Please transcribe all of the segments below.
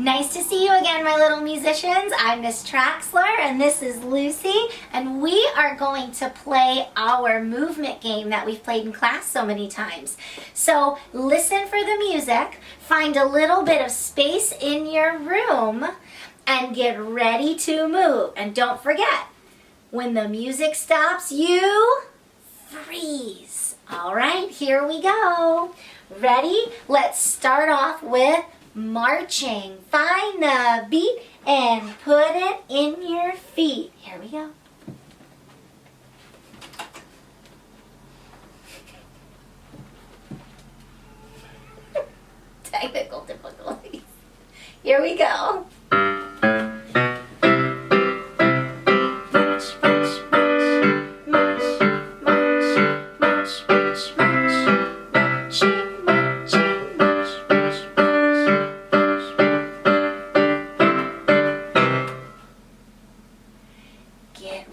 Nice to see you again, my little musicians. I'm Miss Traxler, and this is Lucy, and we are going to play our movement game that we've played in class so many times. So listen for the music, find a little bit of space in your room, and get ready to move. And don't forget, when the music stops, you freeze. All right, here we go. Ready? Let's start off with marching. Find the beat and put it in your feet. Here we go. Technical difficulties. Here we go.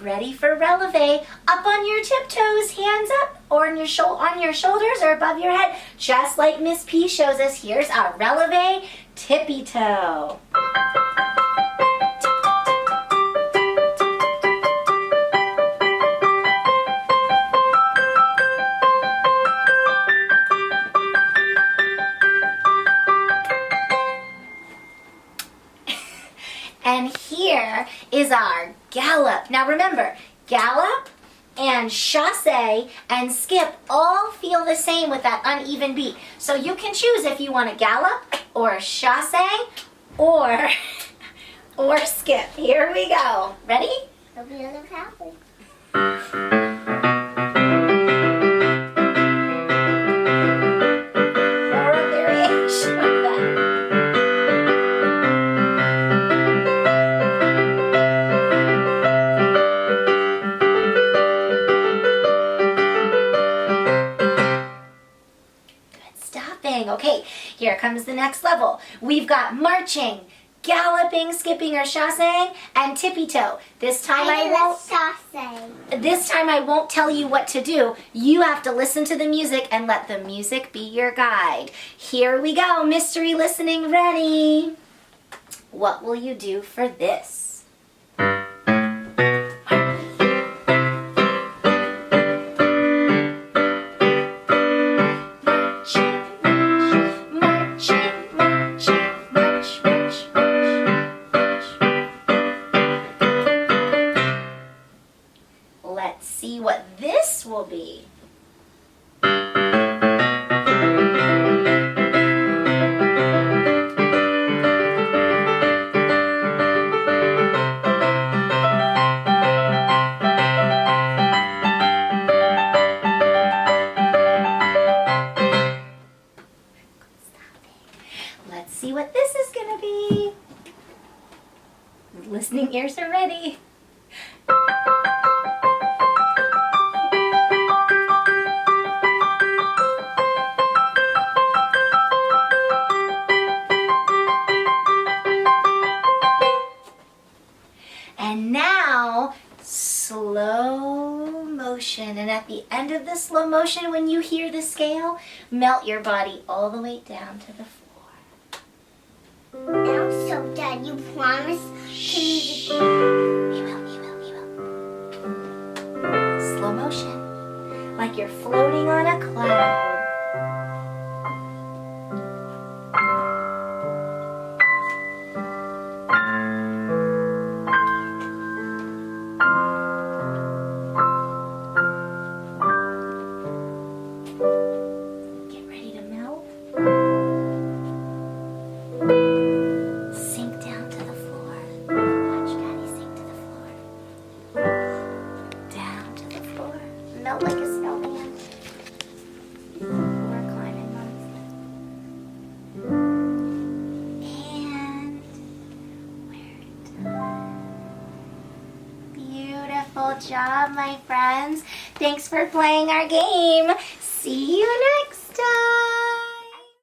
Ready for Relevé. Up on your tiptoes, hands up, or on your shoulders or above your head, just like Miss P shows us. Here's our Relevé Tippy Toe. And here is our Gallop. Now remember, Gallop and Chassé and Skip all feel the same with that uneven beat. So you can choose if you want to Gallop or Chassé or Skip. Here we go. Ready? Hope you doesn't happen. Or a variation of that. Okay, here comes the next level. We've got marching, galloping, skipping, or chassé, and tippy toe. This time I won't tell you what to do. You have to listen to the music and let the music be your guide. Here we go, mystery listening ready. What will you do for this? Let's see what this will be. Let's see what this is going to be. Listening ears are ready. And now, slow motion. And at the end of the slow motion, when you hear the scale, melt your body all the way down to the floor. I'm so done. You promise? Shh. We will. Slow motion. Like you're floating on a cloud. Melt like a snowman. We're climbing mountains. And we're done. Beautiful job, my friends. Thanks for playing our game. See you next time.